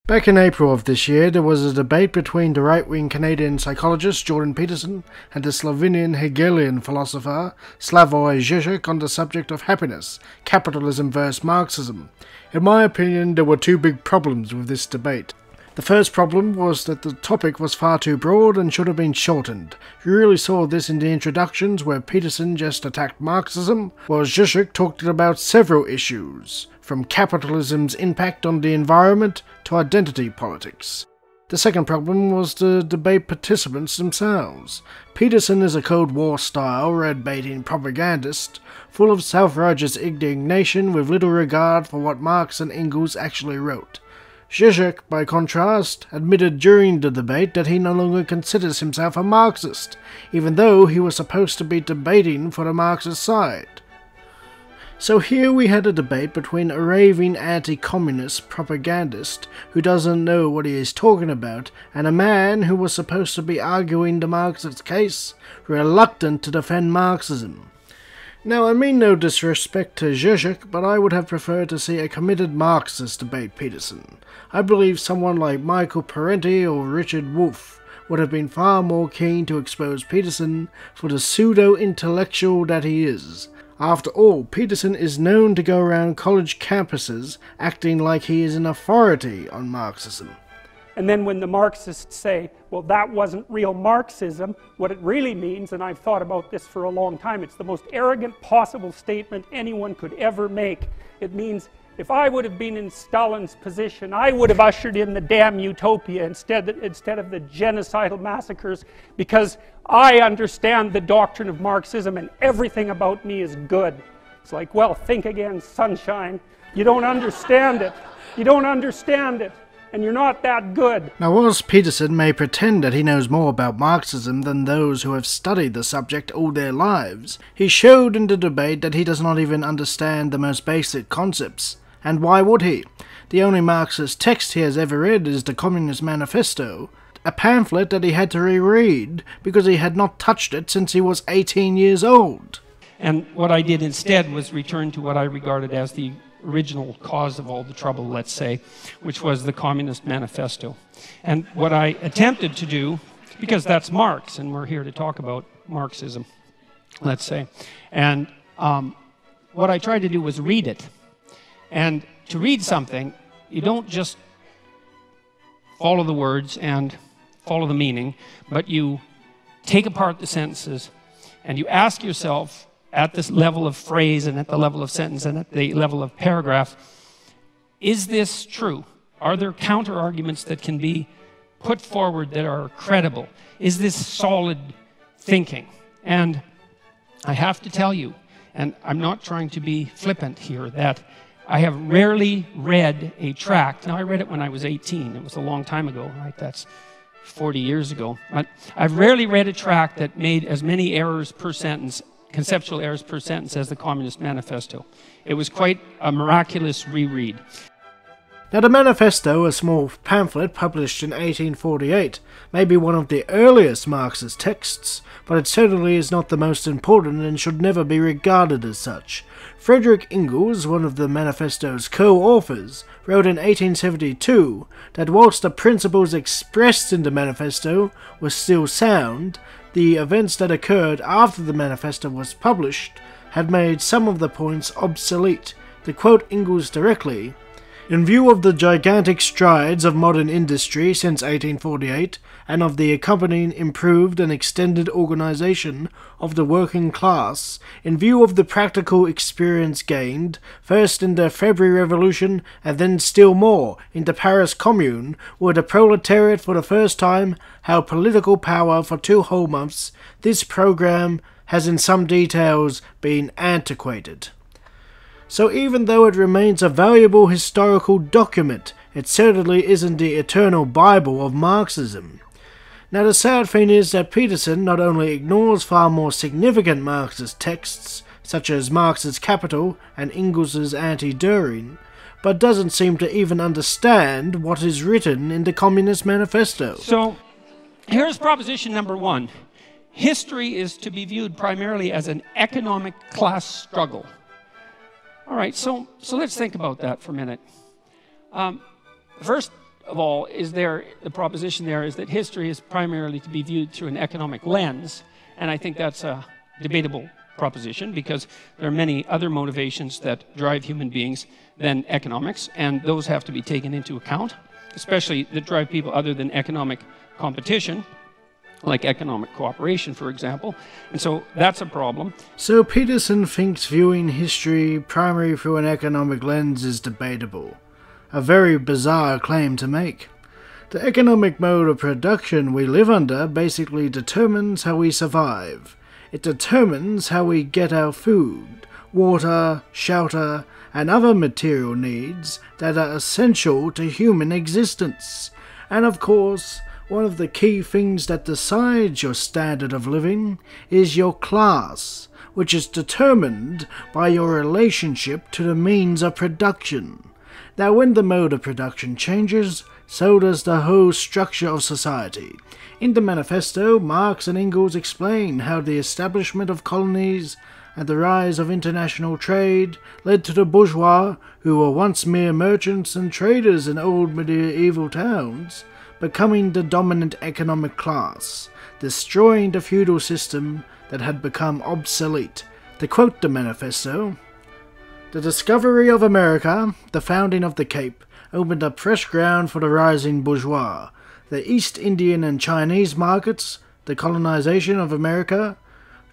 Back in April of this year, there was a debate between the right-wing Canadian psychologist Jordan Peterson and the Slovenian Hegelian philosopher Slavoj Zizek on the subject of happiness, capitalism versus Marxism. In my opinion, there were two big problems with this debate. The first problem was that the topic was far too broad and should have been shortened. You really saw this in the introductions where Peterson just attacked Marxism, while Zizek talked about several issues, from capitalism's impact on the environment to identity politics. The second problem was the debate participants themselves. Peterson is a Cold War-style red-baiting propagandist, full of self-righteous indignation with little regard for what Marx and Engels actually wrote. Zizek, by contrast, admitted during the debate that he no longer considers himself a Marxist, even though he was supposed to be debating for the Marxist side. So here we had a debate between a raving anti-communist propagandist who doesn't know what he is talking about, and a man who was supposed to be arguing the Marxist case, reluctant to defend Marxism. Now, I mean no disrespect to Zizek, but I would have preferred to see a committed Marxist debate Peterson. I believe someone like Michael Parenti or Richard Wolff would have been far more keen to expose Peterson for the pseudo-intellectual that he is. After all, Peterson is known to go around college campuses acting like he is an authority on Marxism. And then when the Marxists say, well, that wasn't real Marxism, what it really means, and I've thought about this for a long time, it's the most arrogant possible statement anyone could ever make. It means, if I would have been in Stalin's position, I would have ushered in the damn utopia instead of the genocidal massacres, because I understand the doctrine of Marxism and everything about me is good. It's like, well, think again, sunshine. You don't understand it. You don't understand it. And you're not that good. Now, whilst Peterson may pretend that he knows more about Marxism than those who have studied the subject all their lives, he showed in the debate that he does not even understand the most basic concepts. And why would he? The only Marxist text he has ever read is the Communist Manifesto, a pamphlet that he had to reread because he had not touched it since he was 18 years old. And what I did instead was return to what I regarded as the original cause of all the trouble, let's say, which was the Communist Manifesto. And what I attempted to do, because that's Marx, and we're here to talk about Marxism, let's say, and what I tried to do was read it. And to read something, you don't just follow the words and follow the meaning, but you take apart the sentences and you ask yourself, at this level of phrase and at the level of sentence and at the level of paragraph, is this true? Are there counter-arguments that can be put forward that are credible? Is this solid thinking? And I have to tell you, and I'm not trying to be flippant here, that I have rarely read a tract. Now, I read it when I was 18. It was a long time ago, right? That's 40 years ago. But I've rarely read a tract that made as many errors per sentence, conceptual errors per sentence, as the Communist Manifesto. It was quite a miraculous reread. Now, the Manifesto, a small pamphlet published in 1848, may be one of the earliest Marxist texts, but it certainly is not the most important and should never be regarded as such. Friedrich Engels, one of the Manifesto's co-authors, wrote in 1872 that whilst the principles expressed in the Manifesto were still sound, the events that occurred after the Manifesto was published had made some of the points obsolete. To quote Engels directly, "In view of the gigantic strides of modern industry since 1848, and of the accompanying improved and extended organization of the working class, in view of the practical experience gained, first in the February Revolution and then still more in the Paris Commune, where the proletariat for the first time held political power for 2 whole months, this program has in some details been antiquated." So even though it remains a valuable historical document, it certainly isn't the eternal Bible of Marxism. Now, the sad thing is that Peterson not only ignores far more significant Marxist texts, such as Marx's Capital and Engels's Anti-Düring, but doesn't seem to even understand what is written in the Communist Manifesto. So, here's proposition number 1. History is to be viewed primarily as an economic class struggle. All right, so let's think about that for a minute. First, of all, the proposition there is that history is primarily to be viewed through an economic lens, and I think that's a debatable proposition because there are many other motivations that drive human beings than economics, and those have to be taken into account, especially that drive people other than economic competition, like economic cooperation, for example, and so that's a problem. So Peterson thinks viewing history primarily through an economic lens is debatable. A very bizarre claim to make. The economic mode of production we live under basically determines how we survive. It determines how we get our food, water, shelter, and other material needs that are essential to human existence. And of course, one of the key things that decides your standard of living is your class, which is determined by your relationship to the means of production. Now, when the mode of production changes, so does the whole structure of society. In the Manifesto, Marx and Engels explain how the establishment of colonies and the rise of international trade led to the bourgeois, who were once mere merchants and traders in old medieval towns, becoming the dominant economic class, destroying the feudal system that had become obsolete. To quote the Manifesto, "The discovery of America, the founding of the Cape, opened up fresh ground for the rising bourgeois. The East Indian and Chinese markets, the colonization of America,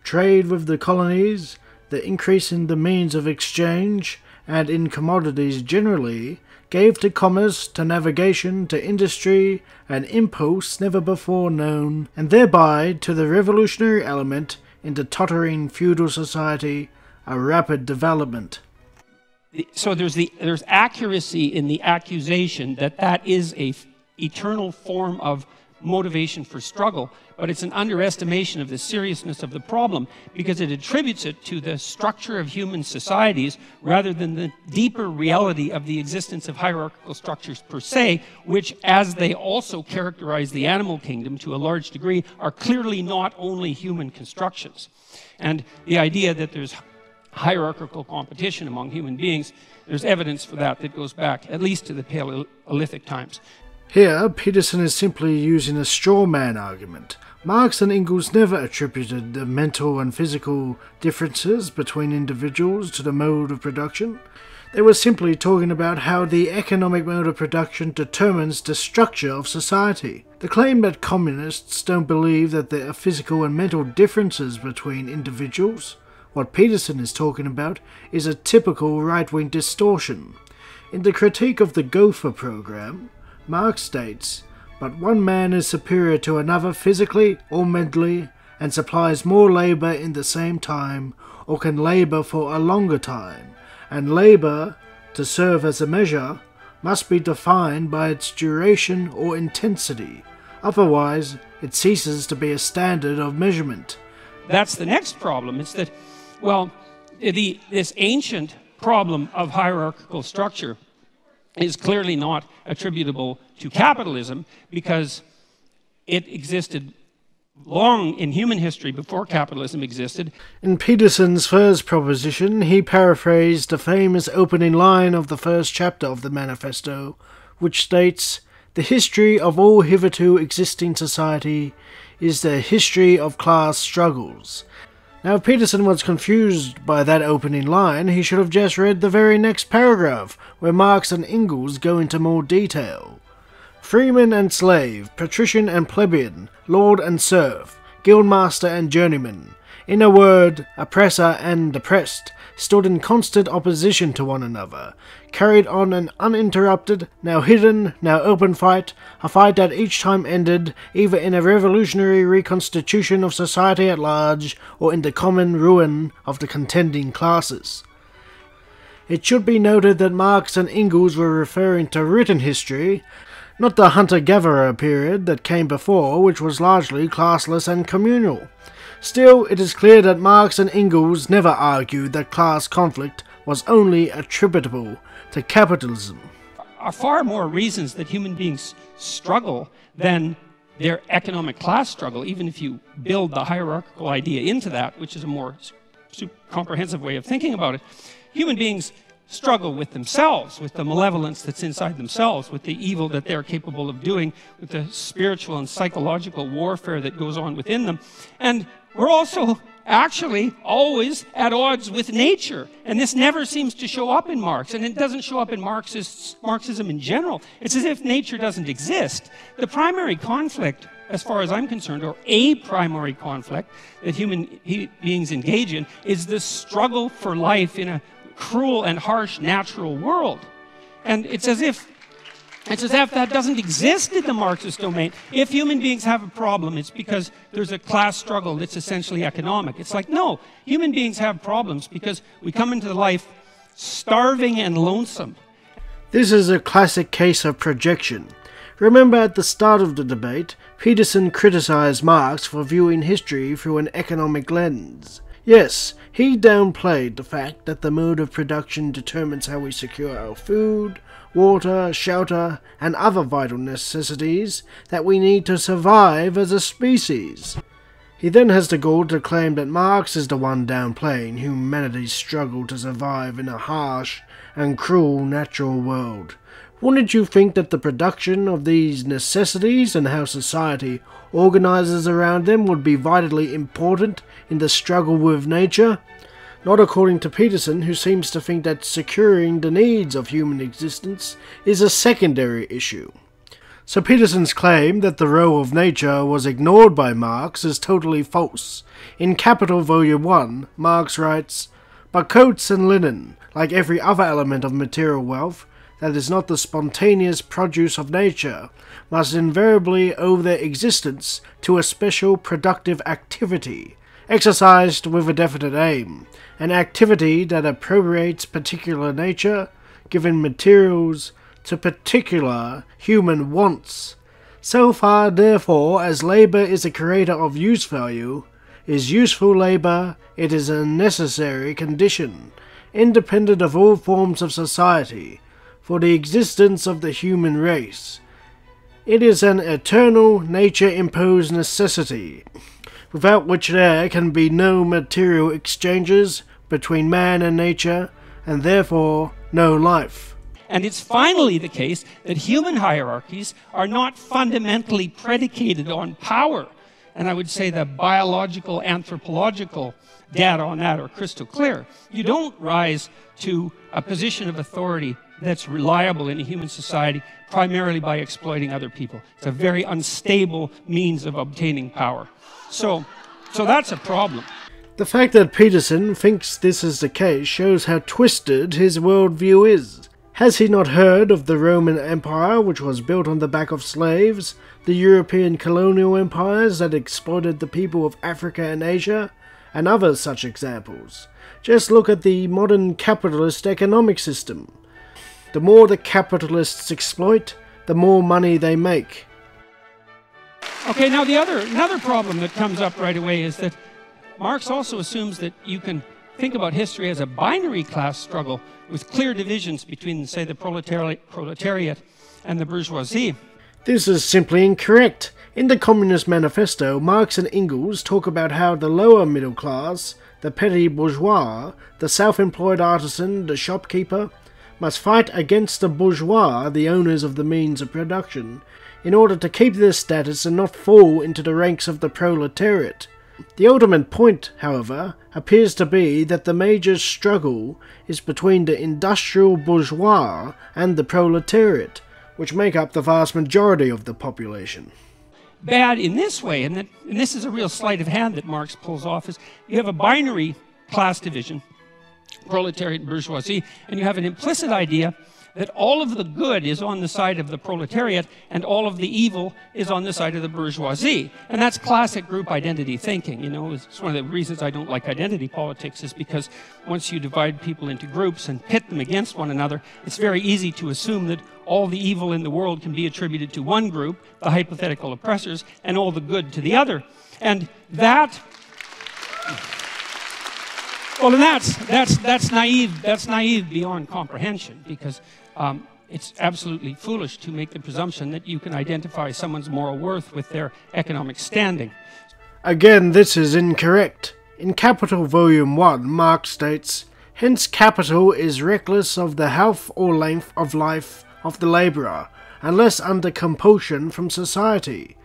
trade with the colonies, the increase in the means of exchange, and in commodities generally, gave to commerce, to navigation, to industry, an impulse never before known, and thereby to the revolutionary element in the tottering feudal society, a rapid development." So there's accuracy in the accusation that that is a eternal form of motivation for struggle, but it's an underestimation of the seriousness of the problem because it attributes it to the structure of human societies rather than the deeper reality of the existence of hierarchical structures per se, which, as they also characterize the animal kingdom to a large degree, are clearly not only human constructions. And the idea that there's hierarchical competition among human beings, there's evidence for that that goes back at least to the Paleolithic times. Here, Peterson is simply using a straw man argument. Marx and Engels never attributed the mental and physical differences between individuals to the mode of production. They were simply talking about how the economic mode of production determines the structure of society. The claim that communists don't believe that there are physical and mental differences between individuals, what Peterson is talking about, is a typical right-wing distortion. In the critique of the Gotha program, Marx states, "But one man is superior to another physically or mentally, and supplies more labour in the same time, or can labour for a longer time, and labour, to serve as a measure, must be defined by its duration or intensity. Otherwise, it ceases to be a standard of measurement." That's the next problem. It's that, well, this ancient problem of hierarchical structure is clearly not attributable to capitalism because it existed long in human history before capitalism existed. In Peterson's first proposition, he paraphrased the famous opening line of the first chapter of the Manifesto, which states, "The history of all hitherto existing society is the history of class struggles." Now, if Peterson was confused by that opening line, he should have just read the very next paragraph, where Marx and Engels go into more detail. Freeman and slave, patrician and plebeian, lord and serf, guildmaster and journeyman, in a word, oppressor and oppressed, stood in constant opposition to one another, carried on an uninterrupted, now hidden, now open fight, a fight that each time ended either in a revolutionary reconstitution of society at large or in the common ruin of the contending classes. It should be noted that Marx and Engels were referring to written history, not the hunter-gatherer period that came before, which was largely classless and communal. Still, it is clear that Marx and Engels never argued that class conflict was only attributable to capitalism. Are far more reasons that human beings struggle than their economic class struggle, even if you build the hierarchical idea into that, which is a more comprehensive way of thinking about it. Human beings struggle with themselves, with the malevolence that's inside themselves, with the evil that they're capable of doing, with the spiritual and psychological warfare that goes on within them. And we're also actually always at odds with nature. And this never seems to show up in Marx. And it doesn't show up in Marxism in general. It's as if nature doesn't exist. The primary conflict, as far as I'm concerned, or a primary conflict that human beings engage in, is the struggle for life in a cruel and harsh natural world. And it's as if that doesn't exist in the Marxist domain. If human beings have a problem, it's because there's a class struggle that's essentially economic. It's like, no, human beings have problems because we come into life starving and lonesome. This is a classic case of projection. Remember at the start of the debate, Peterson criticized Marx for viewing history through an economic lens. Yes, he downplayed the fact that the mode of production determines how we secure our food, water, shelter, and other vital necessities that we need to survive as a species. He then has the gall to claim that Marx is the one downplaying humanity's struggle to survive in a harsh and cruel natural world. Wouldn't you think that the production of these necessities and how society organizes around them would be vitally important in the struggle with nature? Not according to Peterson, who seems to think that securing the needs of human existence is a secondary issue. So Peterson's claim that the role of nature was ignored by Marx is totally false. In Capital Volume 1, Marx writes, "But coats and linen, like every other element of material wealth, that is not the spontaneous produce of nature, must invariably owe their existence to a special productive activity, exercised with a definite aim, an activity that appropriates particular nature, given materials, to particular human wants. So far, therefore, as labour is a creator of use value, is useful labour, it is a necessary condition, independent of all forms of society, for the existence of the human race. It is an eternal, nature-imposed necessity, without which there can be no material exchanges between man and nature, and therefore no life." And it's finally the case that human hierarchies are not fundamentally predicated on power. And I would say the biological, anthropological data on that are crystal clear. You don't rise to a position of authority that's reliable in a human society primarily by exploiting other people. It's a very unstable means of obtaining power. So that's a problem. The fact that Peterson thinks this is the case shows how twisted his worldview is. Has he not heard of the Roman Empire, which was built on the back of slaves, the European colonial empires that exploited the people of Africa and Asia, and other such examples? Just look at the modern capitalist economic system. The more the capitalists exploit, the more money they make. Okay, now another problem that comes up right away is that Marx also assumes that you can think about history as a binary class struggle with clear divisions between, say, the proletariat and the bourgeoisie. This is simply incorrect. In the Communist Manifesto, Marx and Engels talk about how the lower middle class, the petty bourgeois, the self-employed artisan, the shopkeeper, must fight against the bourgeois, the owners of the means of production, in order to keep their status and not fall into the ranks of the proletariat. The ultimate point, however, appears to be that the major struggle is between the industrial bourgeois and the proletariat, which make up the vast majority of the population. Bad in this way, and this is a real sleight of hand that Marx pulls off, is you have a binary class division, proletariat and bourgeoisie, and you have an implicit idea that all of the good is on the side of the proletariat and all of the evil is on the side of the bourgeoisie. And that's classic group identity thinking. You know, it's one of the reasons I don't like identity politics, is because once you divide people into groups and pit them against one another, it's very easy to assume that all the evil in the world can be attributed to one group, the hypothetical oppressors, and all the good to the other. And that, well, and that's naive. That's naive beyond comprehension, because it's absolutely foolish to make the presumption that you can identify someone's moral worth with their economic standing. Again, this is incorrect. In Capital Volume 1, Marx states, Hence capital is reckless of the health or length of life of the labourer, unless under compulsion from society.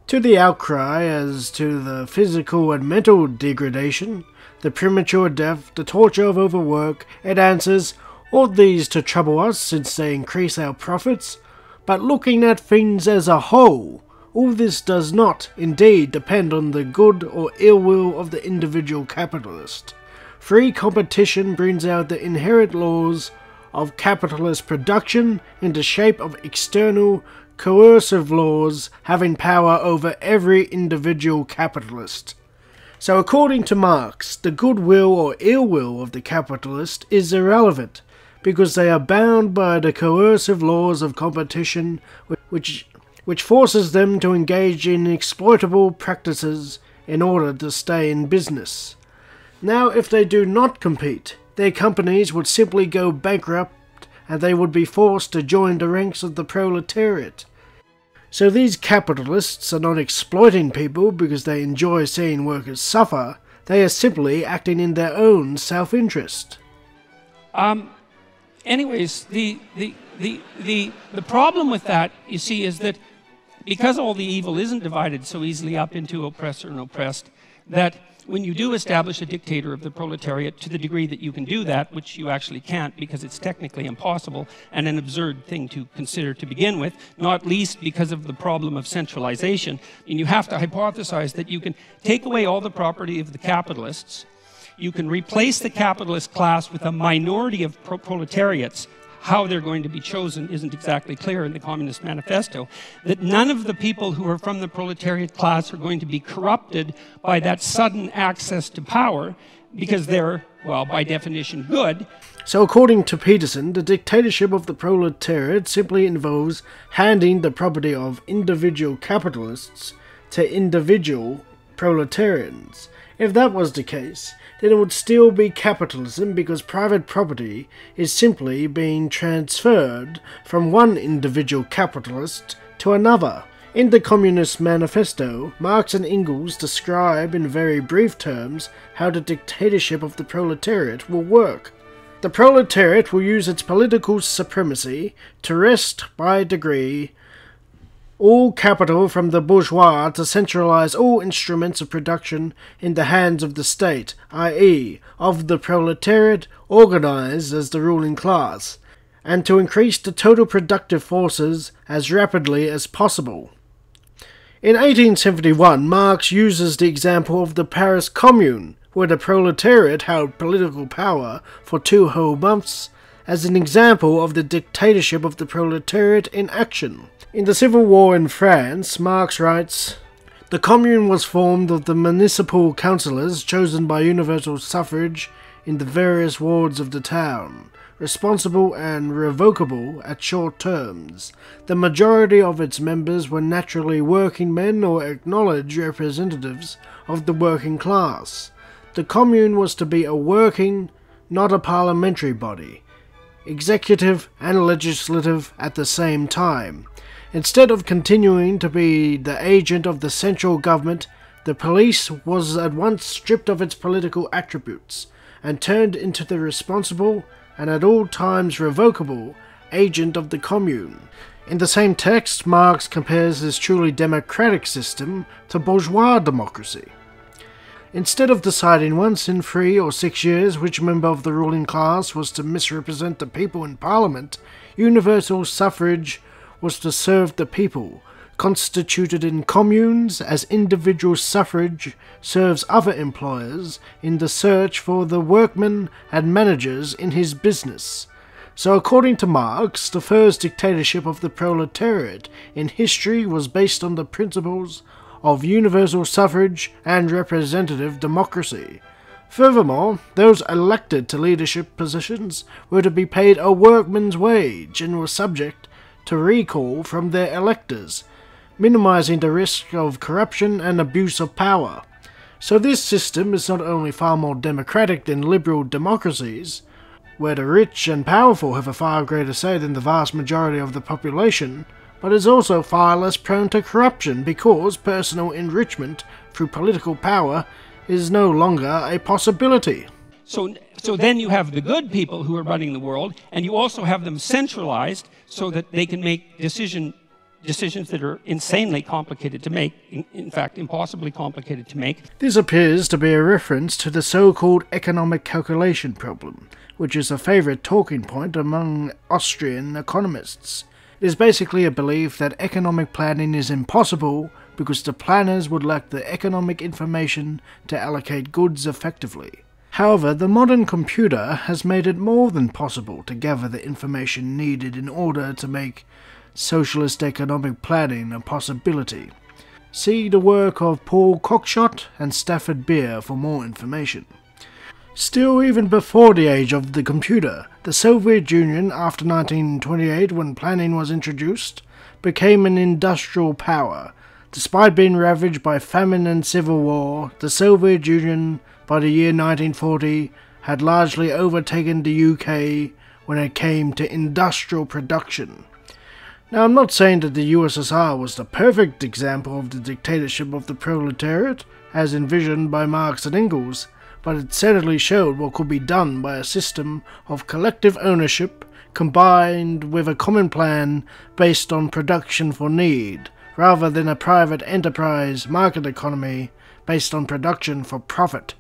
To the outcry as to the physical and mental degradation, the premature death, the torture of overwork, it answers, ought these to trouble us since they increase our profits? But looking at things as a whole, all this does not, indeed, depend on the good or ill will of the individual capitalist. Free competition brings out the inherent laws of capitalist production in the shape of external, coercive laws having power over every individual capitalist. So according to Marx, the goodwill or ill will of the capitalist is irrelevant, because they are bound by the coercive laws of competition which forces them to engage in exploitable practices in order to stay in business. Now, if they do not compete, their companies would simply go bankrupt and they would be forced to join the ranks of the proletariat. So these capitalists are not exploiting people because they enjoy seeing workers suffer, they are simply acting in their own self-interest. Anyways, the problem with that, you see, is that because all the evil isn't divided so easily up into oppressor and oppressed, that when you do establish a dictator of the proletariat, to the degree that you can do that, which you actually can't because it's technically impossible and an absurd thing to consider to begin with, not least because of the problem of centralization, and you have to hypothesize that you can take away all the property of the capitalists, you can replace the capitalist class with a minority of proletariats. How they're going to be chosen isn't exactly clear in the Communist Manifesto, that none of the people who are from the proletariat class are going to be corrupted by that sudden access to power because they're, well, by definition, good. So according to Peterson, the dictatorship of the proletariat simply involves handing the property of individual capitalists to individual proletarians. If that was the case, then it would still be capitalism because private property is simply being transferred from one individual capitalist to another. In the Communist Manifesto, Marx and Engels describe in very brief terms how the dictatorship of the proletariat will work. The proletariat will use its political supremacy to wrest by degree all capital from the bourgeois to centralize all instruments of production in the hands of the state, i.e., of the proletariat organized as the ruling class, and to increase the total productive forces as rapidly as possible. In 1871, Marx uses the example of the Paris Commune, where the proletariat held political power for 2 whole months, as an example of the dictatorship of the proletariat in action. In the Civil War in France, Marx writes, "The Commune was formed of the municipal councillors chosen by universal suffrage in the various wards of the town, responsible and revocable at short terms. The majority of its members were naturally working men or acknowledged representatives of the working class. The Commune was to be a working, not a parliamentary body, executive and legislative at the same time. Instead of continuing to be the agent of the central government, the police was at once stripped of its political attributes and turned into the responsible and at all times revocable agent of the Commune." In the same text, Marx compares this truly democratic system to bourgeois democracy. Instead of deciding once in 3 or 6 years which member of the ruling class was to misrepresent the people in Parliament, universal suffrage was to serve the people, constituted in communes as individual suffrage serves other employers in the search for the workmen and managers in his business. So according to Marx, the first dictatorship of the proletariat in history was based on the principles of universal suffrage and representative democracy. Furthermore, those elected to leadership positions were to be paid a workman's wage and were subject to recall from their electors, minimizing the risk of corruption and abuse of power. So this system is not only far more democratic than liberal democracies, where the rich and powerful have a far greater say than the vast majority of the population, but is also far less prone to corruption because personal enrichment through political power is no longer a possibility. So So then you have the good people who are running the world, and you also have them centralized so that they can make decisions that are insanely complicated to make, in fact, impossibly complicated to make. This appears to be a reference to the so-called economic calculation problem, which is a favourite talking point among Austrian economists. It is basically a belief that economic planning is impossible because the planners would lack the economic information to allocate goods effectively. However, the modern computer has made it more than possible to gather the information needed in order to make socialist economic planning a possibility. See the work of Paul Cockshott and Stafford Beer for more information. Still, even before the age of the computer, the Soviet Union, after 1928 when planning was introduced, became an industrial power. Despite being ravaged by famine and civil war, the Soviet Union, by the year 1940, had largely overtaken the UK when it came to industrial production. Now, I'm not saying that the USSR was the perfect example of the dictatorship of the proletariat, as envisioned by Marx and Engels, but it certainly showed what could be done by a system of collective ownership combined with a common plan based on production for need, rather than a private enterprise market economy based on production for profit.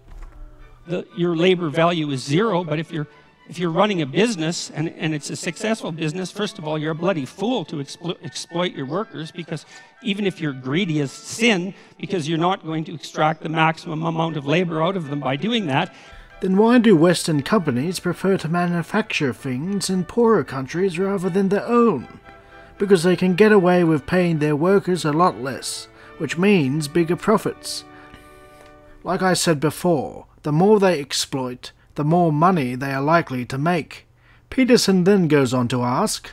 Your labor value is zero, but if you're running a business and it's a successful business, first of all, you're a bloody fool to exploit your workers, because even if you're greedy as sin, because you're not going to extract the maximum amount of labor out of them by doing that. Then why do Western companies prefer to manufacture things in poorer countries rather than their own? Because they can get away with paying their workers a lot less, which means bigger profits. Like I said before, the more they exploit, the more money they are likely to make. Peterson then goes on to ask,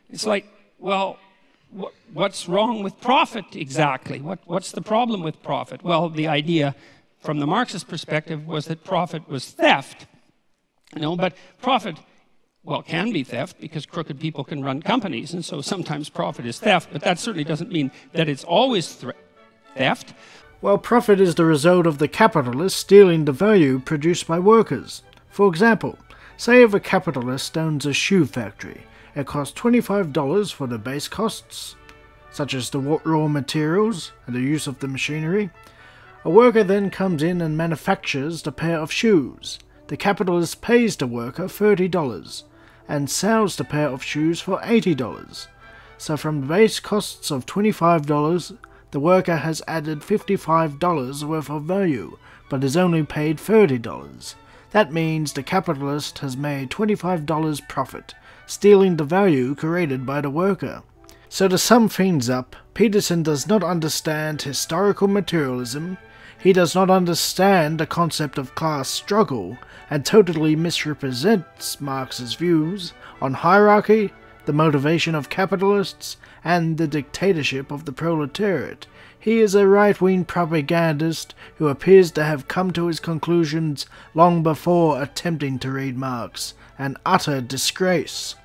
it's like, well, what's wrong with profit exactly? What's the problem with profit? Well, the idea from the Marxist perspective was that profit was theft. But profit, well, can be theft because crooked people can run companies, and so sometimes profit is theft, but that certainly doesn't mean that it's always theft. Well, profit is the result of the capitalist stealing the value produced by workers. For example, say if a capitalist owns a shoe factory, it costs $25 for the base costs, such as the raw materials and the use of the machinery. A worker then comes in and manufactures the pair of shoes. The capitalist pays the worker $30 and sells the pair of shoes for $80. So from the base costs of $25, the worker has added $55 worth of value, but is only paid $30. That means the capitalist has made $25 profit, stealing the value created by the worker. So to sum things up, Peterson does not understand historical materialism, he does not understand the concept of class struggle, and totally misrepresents Marx's views on hierarchy, the motivation of capitalists, and the dictatorship of the proletariat. He is a right-wing propagandist who appears to have come to his conclusions long before attempting to read Marx, an utter disgrace.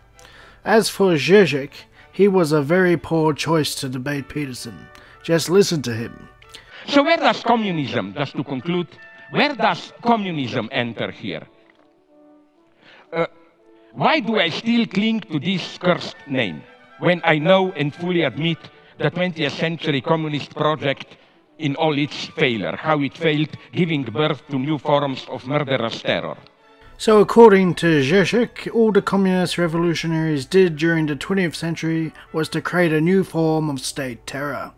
As for Zizek, he was a very poor choice to debate Peterson. Just listen to him. So where does communism, just to conclude, where does communism enter here? Why do I still cling to this cursed name, when I know and fully admit the 20th century communist project in all its failure, how it failed giving birth to new forms of murderous terror? So according to Zizek, all the communist revolutionaries did during the 20th century was to create a new form of state terror.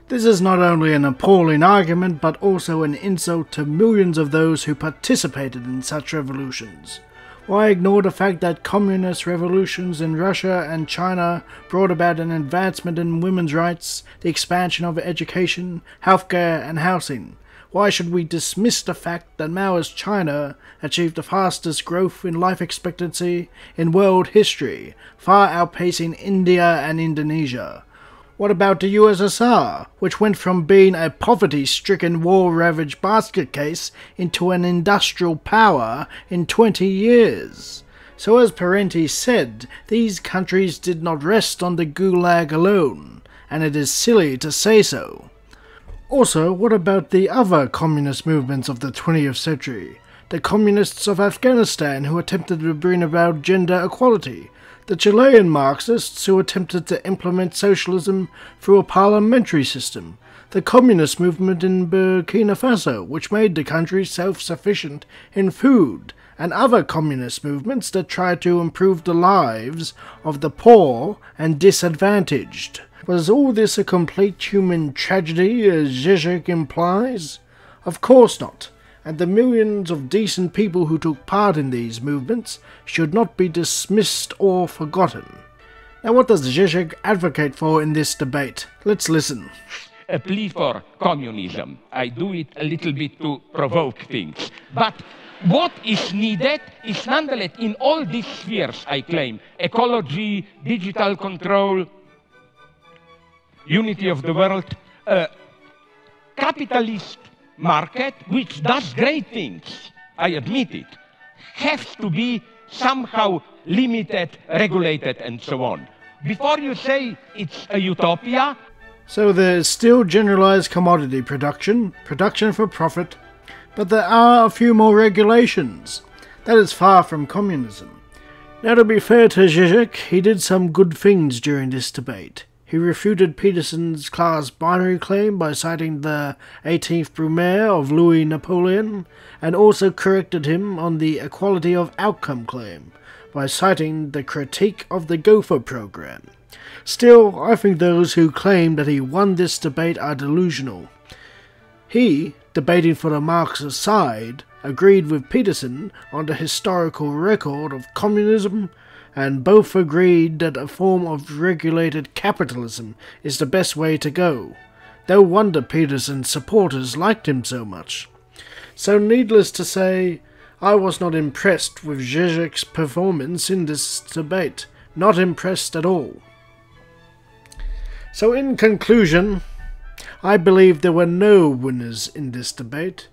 This is not only an appalling argument, but also an insult to millions of those who participated in such revolutions. Why ignore the fact that communist revolutions in Russia and China brought about an advancement in women's rights, the expansion of education, healthcare and housing? Why should we dismiss the fact that Mao's China achieved the fastest growth in life expectancy in world history, far outpacing India and Indonesia? What about the USSR, which went from being a poverty-stricken, war-ravaged basket case into an industrial power in 20 years? So as Parenti said, these countries did not rest on the Gulag alone, and it is silly to say so. Also, what about the other communist movements of the 20th century? the communists of Afghanistan who attempted to bring about gender equality, the Chilean Marxists who attempted to implement socialism through a parliamentary system, the communist movement in Burkina Faso, which made the country self-sufficient in food, and other communist movements that tried to improve the lives of the poor and disadvantaged. Was all this a complete human tragedy, as Zizek implies? Of course not, and the millions of decent people who took part in these movements should not be dismissed or forgotten. Now, what does Zizek advocate for in this debate? Let's listen. A plea for communism. I do it a little bit to provoke things. But what is needed is nonetheless in all these spheres, I claim, ecology, digital control, unity of the world, capitalist market, which does great things, I admit it, has to be somehow limited, regulated, and so on. Before you say it's a utopia. So there is still generalized commodity production, production for profit, but there are a few more regulations. That is far from communism. Now, to be fair to Zizek, he did some good things during this debate. He refuted Peterson's class binary claim by citing the 18th Brumaire of Louis Napoleon, and also corrected him on the equality of outcome claim by citing the critique of the Gotha program. Still, I think those who claim that he won this debate are delusional. He, debating for the Marxist side, agreed with Peterson on the historical record of communism, and both agreed that a form of regulated capitalism is the best way to go. No wonder Peterson's supporters liked him so much. So needless to say, I was not impressed with Zizek's performance in this debate. Not impressed at all. So in conclusion, I believe there were no winners in this debate,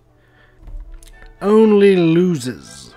only losers.